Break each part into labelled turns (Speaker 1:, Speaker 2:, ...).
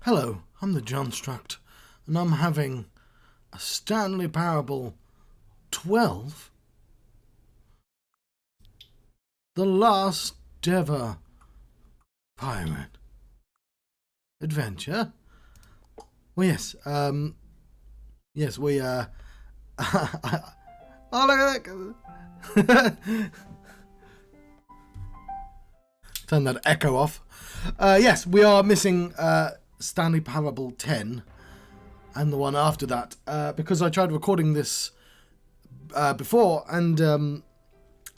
Speaker 1: Hello, I'm the John Struct, and I'm having a Stanley Parable 12, the last ever pirate adventure. Well, yes, we, oh, look at that. Turn that echo off. Yes, we are missing, Stanley Parable 10 and the one after that because I tried recording this before and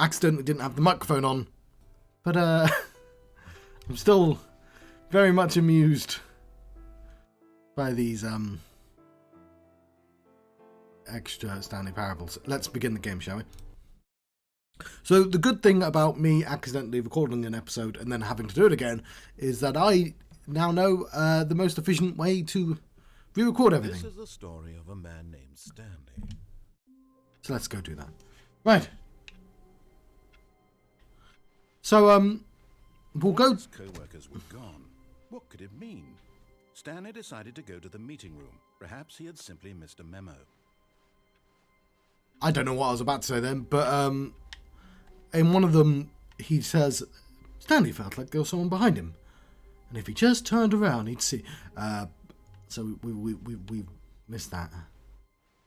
Speaker 1: accidentally didn't have the microphone on, but I'm still very much amused by these extra Stanley Parables. Let's begin the game, shall we? So the good thing about me accidentally recording an episode and then having to do it again is that I now know the most efficient way to re-record everything.
Speaker 2: This is the story of a man named Stanley.
Speaker 1: So let's go do that. Right. So we'll go.
Speaker 2: His co-workers were gone. What could it mean? Stanley decided to go to the meeting room. Perhaps he had simply missed a memo.
Speaker 1: I don't know what I was about to say then, but in one of them he says Stanley felt like there was someone behind him, and if he just turned around, he'd see. So we missed that.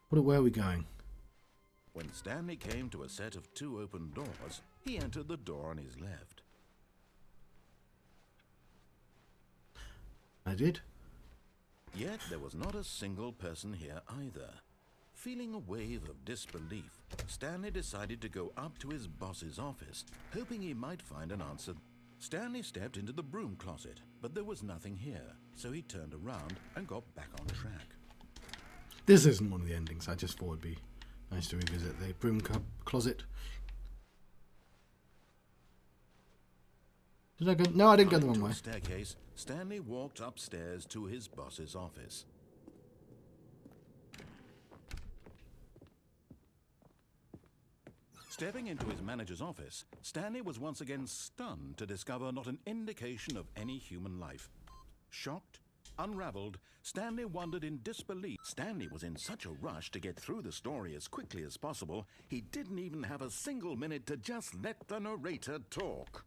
Speaker 1: Where are we going?
Speaker 2: When Stanley came to a set of two open doors, he entered the door on his left.
Speaker 1: I did.
Speaker 2: Yet there was not a single person here either. Feeling a wave of disbelief, Stanley decided to go up to his boss's office, hoping he might find an answer. Stanley stepped into the broom closet, but there was nothing here, so he turned around and got back on track.
Speaker 1: This isn't one of the endings. I just thought it'd be nice to revisit the broom closet. Did I go? No, I didn't go the wrong way.
Speaker 2: Staircase, Stanley walked upstairs to his boss's office. Stepping into his manager's office, Stanley was once again stunned to discover not an indication of any human life. Shocked, unraveled, Stanley wondered in disbelief. Stanley was in such a rush to get through the story as quickly as possible, he didn't even have a single minute to just let the narrator talk.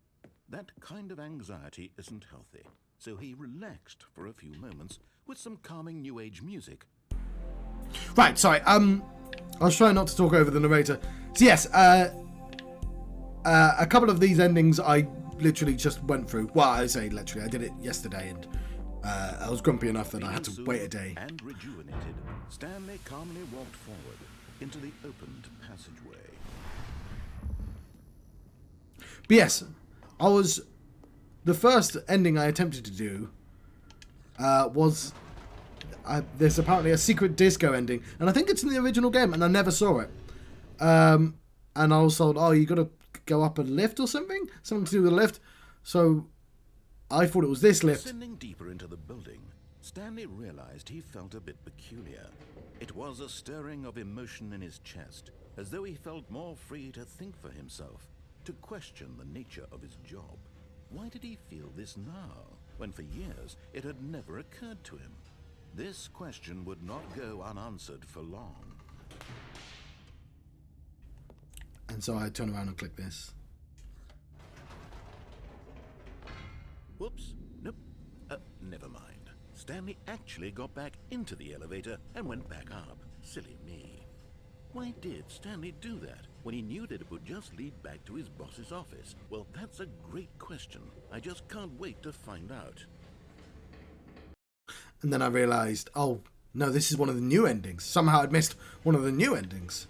Speaker 2: That kind of anxiety isn't healthy, so he relaxed for a few moments with some calming new age music.
Speaker 1: Right, sorry, I was trying not to talk over the narrator. So yes, a couple of these endings I literally just went through. Well, I say literally, I did it yesterday, and I was grumpy enough that I had to wait a day.
Speaker 2: And rejuvenated, Stanley calmly walked forward into the opened passageway.
Speaker 1: But yes, the first ending I attempted to do was... there's apparently a secret disco ending, and I think it's in the original game, and I never saw it. And I was told, oh, you got to go up a lift or something to do with a lift. So I thought it was this lift.
Speaker 2: Descending deeper into the building, Stanley realized he felt a bit peculiar. It was a stirring of emotion in his chest, as though he felt more free to think for himself, to question the nature of his job. Why did he feel this now, when for years it had never occurred to him? This question would not go unanswered for long.
Speaker 1: And so I turn around and click this.
Speaker 2: Whoops. Nope. Never mind. Stanley actually got back into the elevator and went back up. Silly me. Why did Stanley do that when he knew that it would just lead back to his boss's office? Well, that's a great question. I just can't wait to find out.
Speaker 1: And then I realised, oh, no, this is one of the new endings. Somehow I'd missed one of the new endings.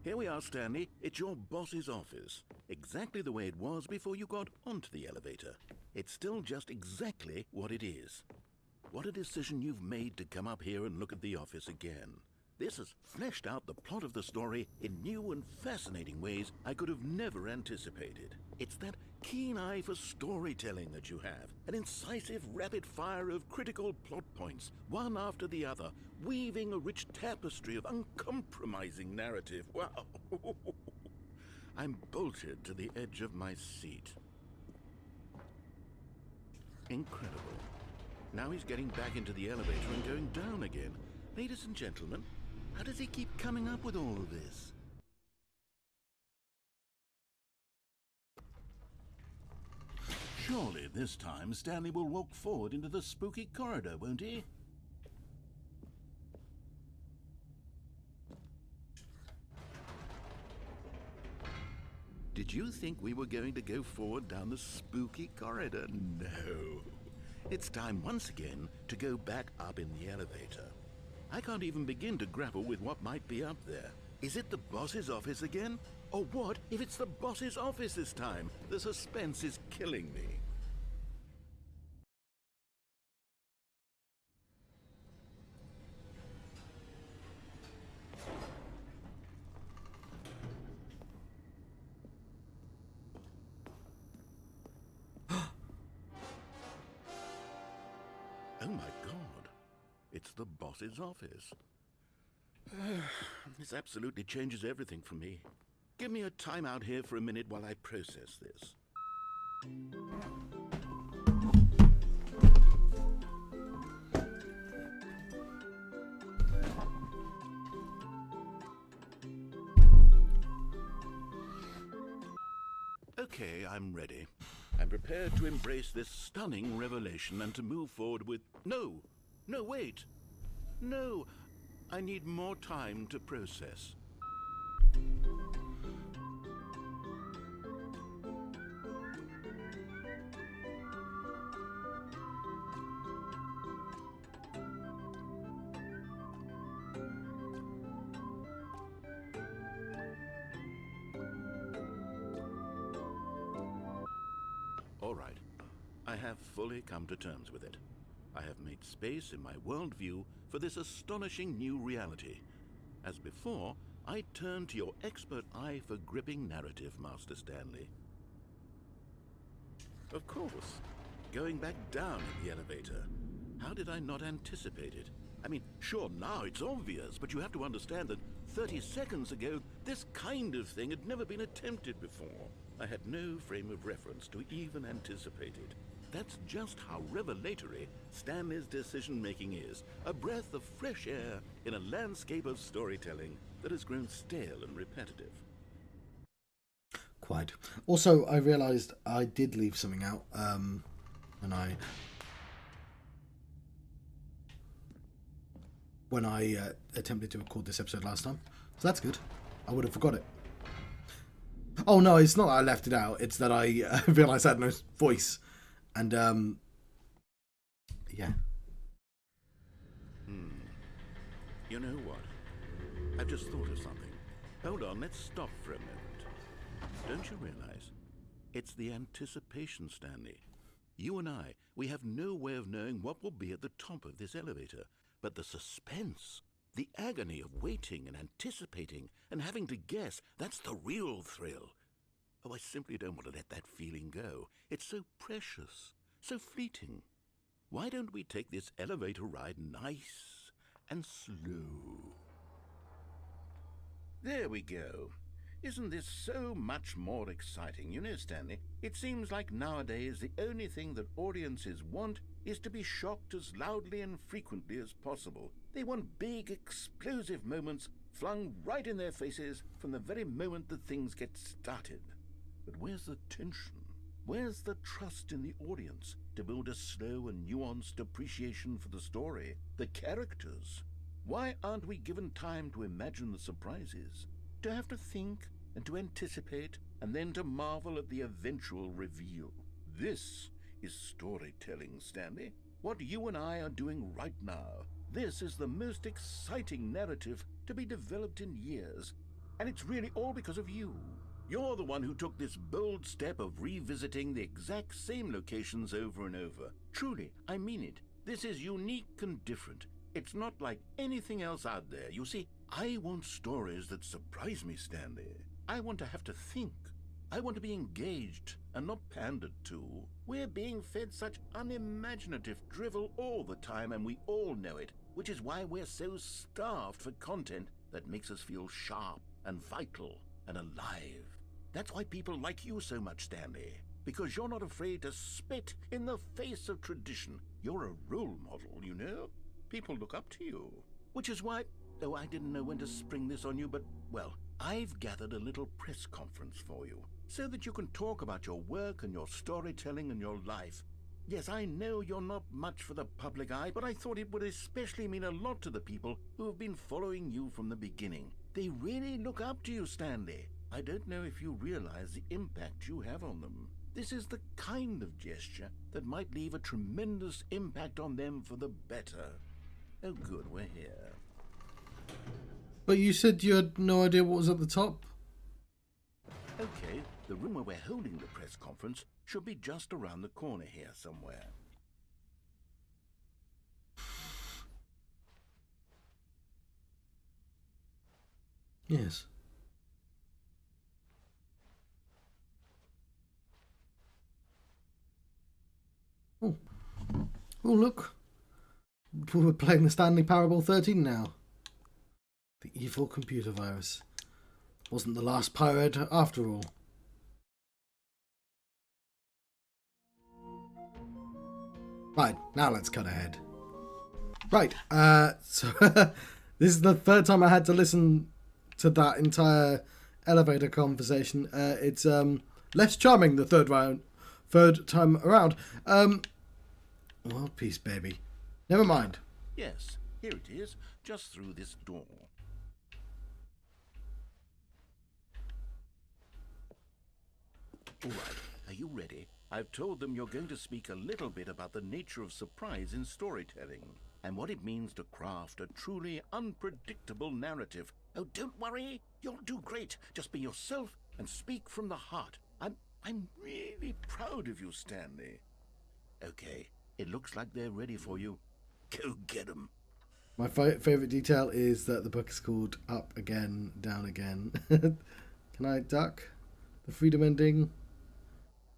Speaker 2: Here we are, Stanley. It's your boss's office. Exactly the way it was before you got onto the elevator. It's still just exactly what it is. What a decision you've made to come up here and look at the office again. This has fleshed out the plot of the story in new and fascinating ways I could have never anticipated. It's that keen eye for storytelling that you have, an incisive rapid fire of critical plot points, one after the other, weaving a rich tapestry of uncompromising narrative. Wow! I'm bolted to the edge of my seat. Incredible. Now he's getting back into the elevator and going down again. Ladies and gentlemen, how does he keep coming up with all of this? Surely this time Stanley will walk forward into the spooky corridor, won't he? Did you think we were going to go forward down the spooky corridor? No. It's time once again to go back up in the elevator. I can't even begin to grapple with what might be up there. Is it the boss's office again? Or what if it's the boss's office this time? The suspense is killing me. Oh my God, it's the boss's office. This absolutely changes everything for me. Give me a time out here for a minute while I process this. Okay, I'm ready. I'm prepared to embrace this stunning revelation and to move forward with... No, wait. No, I need more time to process. All right, I have fully come to terms with it. I have made space in my worldview for this astonishing new reality. As before, I turn to your expert eye for gripping narrative, Master Stanley. Of course, going back down in the elevator. How did I not anticipate it? I mean, sure, now it's obvious, but you have to understand that 30 seconds ago, this kind of thing had never been attempted before. I had no frame of reference to even anticipate it. That's just how revelatory Stanley's decision-making is. A breath of fresh air in a landscape of storytelling that has grown stale and repetitive.
Speaker 1: Quite. Also, I realised I did leave something out when I attempted to record this episode last time. So that's good. I would have forgot it. Oh no, it's not that I left it out. It's that I realised I had no voice. And, yeah.
Speaker 2: You know what? I've just thought of something. Hold on, let's stop for a moment. Don't you realize? It's the anticipation, Stanley. You and I, we have no way of knowing what will be at the top of this elevator. But the suspense, the agony of waiting and anticipating and having to guess, that's the real thrill. Oh, I simply don't want to let that feeling go. It's so precious, so fleeting. Why don't we take this elevator ride nice and slow? There we go. Isn't this so much more exciting? You know, Stanley, it seems like nowadays the only thing that audiences want is to be shocked as loudly and frequently as possible. They want big, explosive moments flung right in their faces from the very moment that things get started. But where's the tension? Where's the trust in the audience to build a slow and nuanced appreciation for the story, the characters? Why aren't we given time to imagine the surprises, to have to think and to anticipate, and then to marvel at the eventual reveal? This is storytelling, Stanley. What you and I are doing right now. This is the most exciting narrative to be developed in years, and it's really all because of you. You're the one who took this bold step of revisiting the exact same locations over and over. Truly, I mean it. This is unique and different. It's not like anything else out there. You see, I want stories that surprise me, Stanley. I want to have to think. I want to be engaged and not pandered to. We're being fed such unimaginative drivel all the time, and we all know it, which is why we're so starved for content that makes us feel sharp and vital and alive. That's why people like you so much, Stanley. Because you're not afraid to spit in the face of tradition. You're a role model, you know? People look up to you. Which is why... Oh, I didn't know when to spring this on you, but, well, I've gathered a little press conference for you, so that you can talk about your work and your storytelling and your life. Yes, I know you're not much for the public eye, but I thought it would especially mean a lot to the people who have been following you from the beginning. They really look up to you, Stanley. I don't know if you realize the impact you have on them. This is the kind of gesture that might leave a tremendous impact on them for the better. Oh good, we're here.
Speaker 1: But you said you had no idea what was at the top?
Speaker 2: Okay, the room where we're holding the press conference should be just around the corner here somewhere.
Speaker 1: Yes. Oh. Oh, look. We're playing the Stanley Parable 13 now. The evil computer virus. Wasn't the last pirate after all. Right, now let's cut ahead. Right, so this is the third time I had to listen to that entire elevator conversation. It's less charming the third time around. World peace, baby. Never mind.
Speaker 2: Yes, here it is, just through this door. All right, are you ready? I've told them you're going to speak a little bit about the nature of surprise in storytelling and what it means to craft a truly unpredictable narrative. Oh, don't worry, you'll do great. Just be yourself and speak from the heart. I'm really proud of you, Stanley. Okay, it looks like they're ready for you. Go get them.
Speaker 1: My favourite detail is that the book is called Up Again, Down Again. Can I duck? The freedom ending.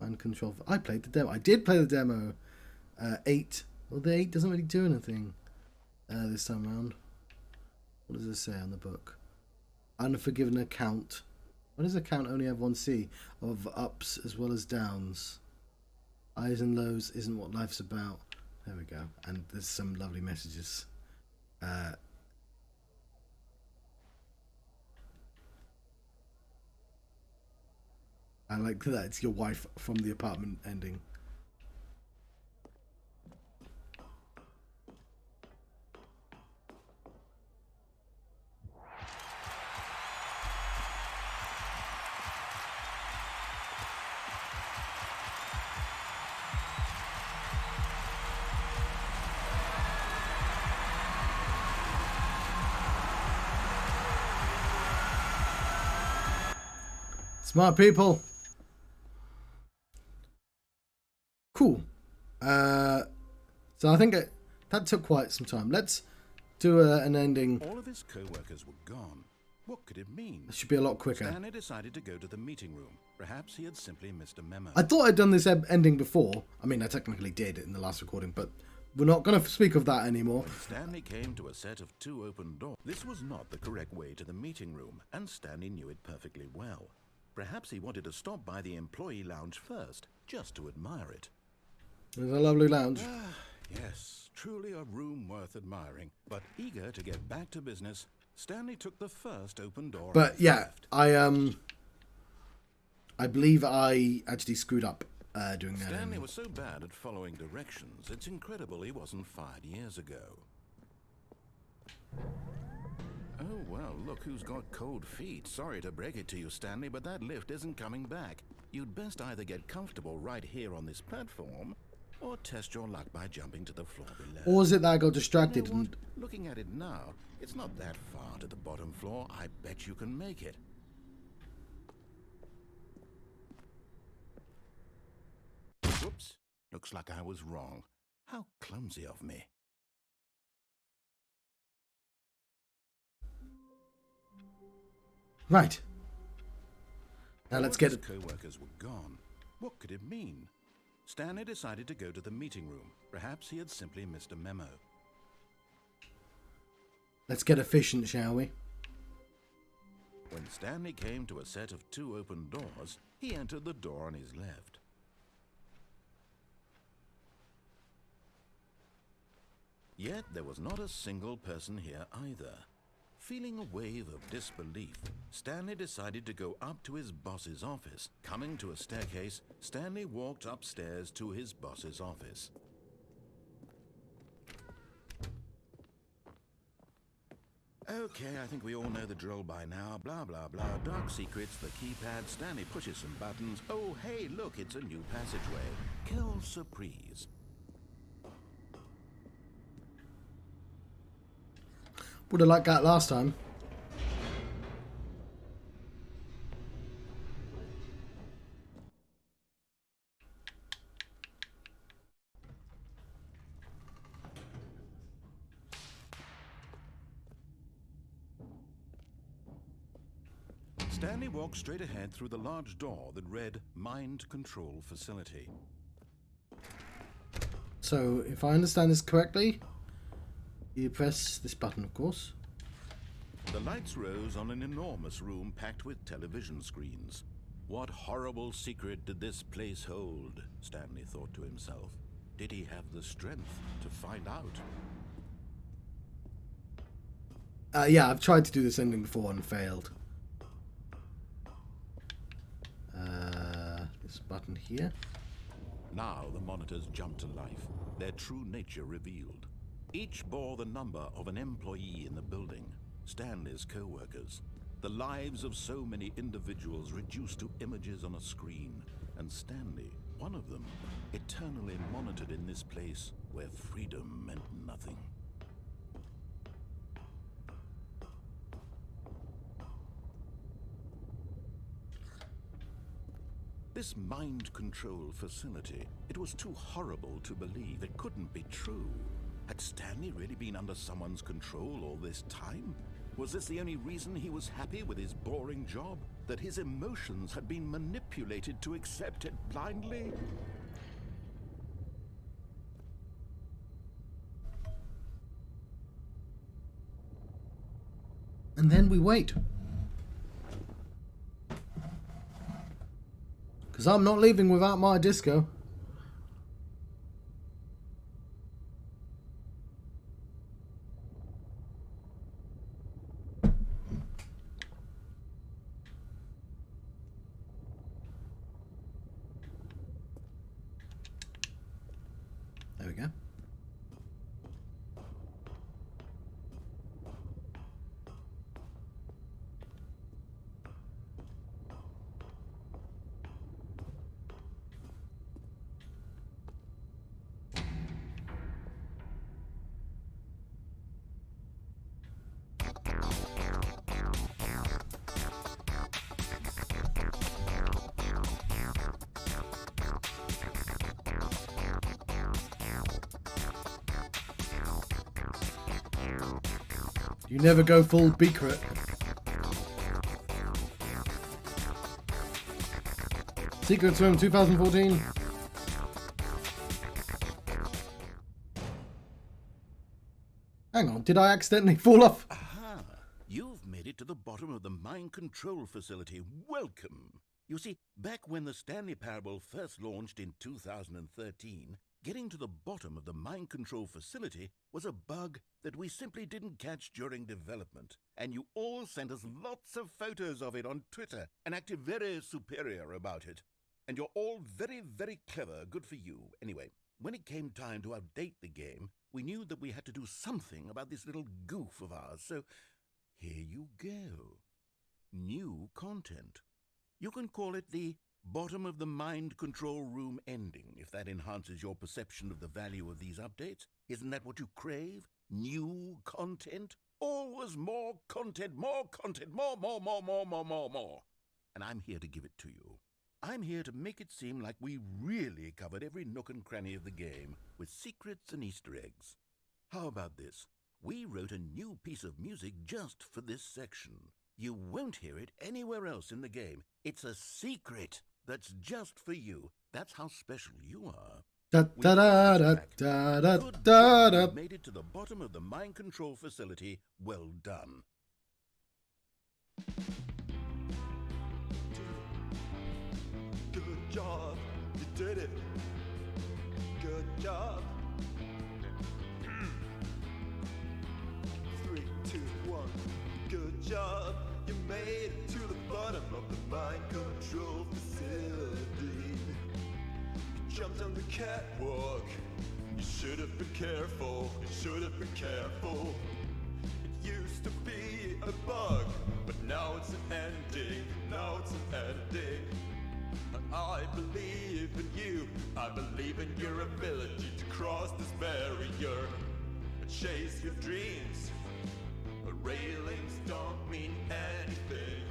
Speaker 1: And control. I played the demo. I did play the demo. 8. Well, the 8 doesn't really do anything this time around. What does it say on the book? Unforgiven account. Why does account only have one C? Of ups as well as downs. Highs and lows isn't what life's about. There we go. And there's some lovely messages. I like that it's your wife from the apartment ending. Smart people. Cool. So I think that took quite some time. Let's do an ending.
Speaker 2: All of his co-workers were gone. What could it mean?
Speaker 1: It should be a lot quicker.
Speaker 2: Stanley decided to go to the meeting room. Perhaps he had simply missed a memo.
Speaker 1: I thought I'd done this ending before. I mean, I technically did in the last recording, but we're not going to speak of that anymore.
Speaker 2: When Stanley came to a set of 2 open doors. This was not the correct way to the meeting room, and Stanley knew it perfectly well. Perhaps he wanted to stop by the employee lounge first, just to admire it.
Speaker 1: There's a lovely lounge.
Speaker 2: Yes, truly a room worth admiring. But eager to get back to business, Stanley took the first open door.
Speaker 1: But yeah, I believe I actually screwed up doing that.
Speaker 2: Stanley was so bad at following directions, it's incredible he wasn't fired years ago. Oh, well, look who's got cold feet. Sorry to break it to you, Stanley, but that lift isn't coming back. You'd best either get comfortable right here on this platform, or test your luck by jumping to the floor below.
Speaker 1: Or is it that I got distracted?
Speaker 2: You know what? Looking at it now, it's not that far to the bottom floor. I bet you can make it. Whoops. Looks like I was wrong. How clumsy of me.
Speaker 1: Right. Now let's get it.
Speaker 2: Co-workers were gone. What could it mean? Stanley decided to go to the meeting room. Perhaps he had simply missed a memo.
Speaker 1: Let's get efficient, shall we?
Speaker 2: When Stanley came to a set of 2 open doors, he entered the door on his left. Yet there was not a single person here either. Feeling a wave of disbelief, Stanley decided to go up to his boss's office. Coming to a staircase, Stanley walked upstairs to his boss's office. Okay, I think we all know the drill by now. Blah, blah, blah. Dark secrets, the keypad. Stanley pushes some buttons. Oh, hey, look, it's a new passageway. Quelle surprise.
Speaker 1: Would have liked that last time.
Speaker 2: Stanley walked straight ahead through the large door that read Mind Control Facility.
Speaker 1: So, if I understand this correctly, you press this button, of course.
Speaker 2: The lights rose on an enormous room packed with television screens. What horrible secret did this place hold? Stanley thought to himself. Did he have the strength to find out?
Speaker 1: Yeah, I've tried to do this ending before and failed. This button here.
Speaker 2: Now the monitors jumped to life, their true nature revealed. Each bore the number of an employee in the building, Stanley's co-workers. The lives of so many individuals reduced to images on a screen, and Stanley, one of them, eternally monitored in this place where freedom meant nothing. This mind control facility, it was too horrible to believe. It couldn't be true. Had Stanley really been under someone's control all this time? Was this the only reason he was happy with his boring job? That his emotions had been manipulated to accept it blindly?
Speaker 1: And then we wait. Because I'm not leaving without my disco. There we go. You never go full Beacret. Secrets Room 2014. Hang on, did I accidentally fall off?
Speaker 2: Aha! You've made it to the bottom of the mind control facility. Welcome! You see, back when the Stanley Parable first launched in 2013, getting to the bottom of the mind control facility was a bug that we simply didn't catch during development. And you all sent us lots of photos of it on Twitter and acted very superior about it. And you're all very, very clever. Good for you. Anyway, when it came time to update the game, we knew that we had to do something about this little goof of ours. So here you go. New content. You can call it the bottom of the mind control room ending, if that enhances your perception of the value of these updates. Isn't that what you crave? New content? Always more content, more, more. And I'm here to give it to you. I'm here to make it seem like we really covered every nook and cranny of the game with secrets and Easter eggs. How about this? We wrote a new piece of music just for this section. You won't hear it anywhere else in the game. It's a secret that's just for you. That's how special you are.
Speaker 1: Da da da da da da da da.
Speaker 2: You made it to the bottom of the mind control facility. Well done.
Speaker 3: job, you did it. Good job. 3, 2, 1. Good job. You made it to the bottom of the mind control facility. You jumped on the catwalk. You should have been careful. You should have been careful. It used to be a bug, but now it's an ending. Now it's an ending. I believe in you. I believe in your ability to cross this barrier and chase your dreams. But railings don't mean anything.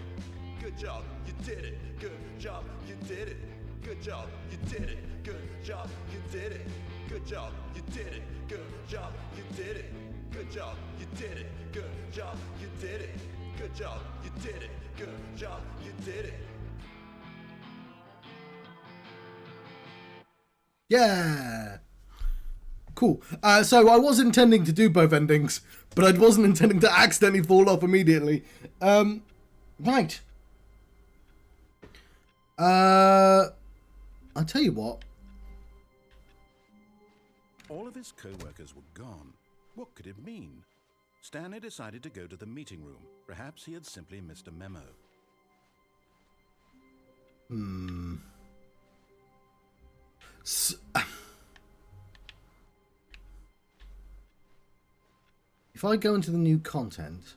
Speaker 3: Good job, you did it. Good job, you did it. Good job, you did it. Good job, you did it. Good job, you did it. Good job, you did it. Good job, you did it. Good job, you did it. Good job, you did it. Good job, you did it.
Speaker 1: Yeah. Cool. So I was intending to do both endings, but I wasn't intending to accidentally fall off immediately. Right. I'll tell you what.
Speaker 2: All of his co-workers were gone. What could it mean? Stanley decided to go to the meeting room. Perhaps he had simply missed a memo.
Speaker 1: If I go into the new content...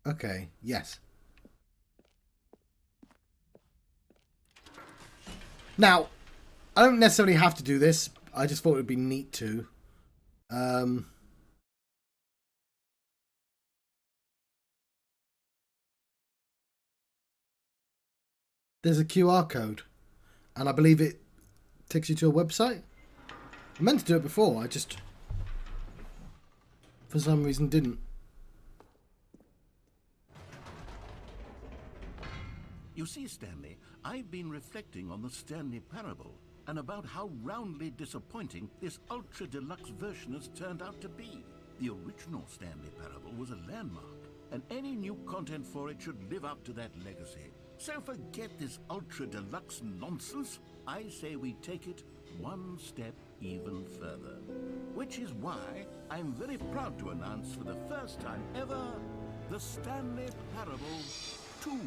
Speaker 1: Okay, yes. Now, I don't necessarily have to do this. I just thought it would be neat to. There's a QR code, and I believe it takes you to a website. I meant to do it before, I just, for some reason, didn't.
Speaker 2: You see, Stanley, I've been reflecting on the Stanley Parable and about how roundly disappointing this ultra deluxe version has turned out to be. The original Stanley Parable was a landmark, and any new content for it should live up to that legacy. So forget this ultra deluxe nonsense. I say we take it one step even further. Which is why I'm very proud to announce for the first time ever, the Stanley Parable 2.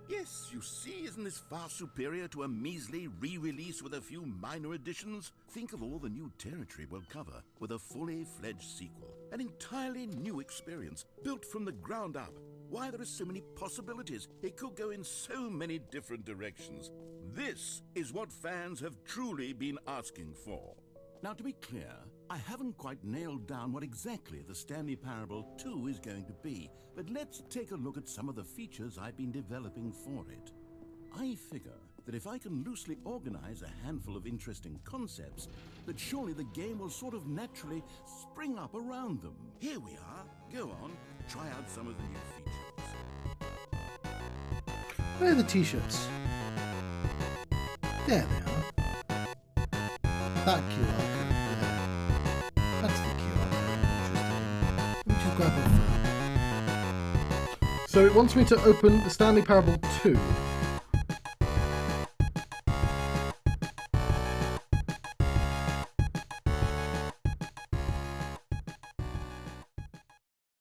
Speaker 2: Yes, you see, isn't this far superior to a measly re-release with a few minor additions? Think of all the new territory we'll cover with a fully fledged sequel. An entirely new experience, built from the ground up. Why, there are so many possibilities. It could go in so many different directions. This is what fans have truly been asking for. Now, to be clear, I haven't quite nailed down what exactly the Stanley Parable 2 is going to be, but let's take a look at some of the features I've been developing for it. I figure that if I can loosely organize a handful of interesting concepts, that surely the game will sort of naturally spring up around them. Here we are. Go on, try out some of the new features.
Speaker 1: Where are the t-shirts? There they are. That QR code, yeah. That's the QR code. Let me just grab my phone. So it wants me to open the Stanley Parable 2.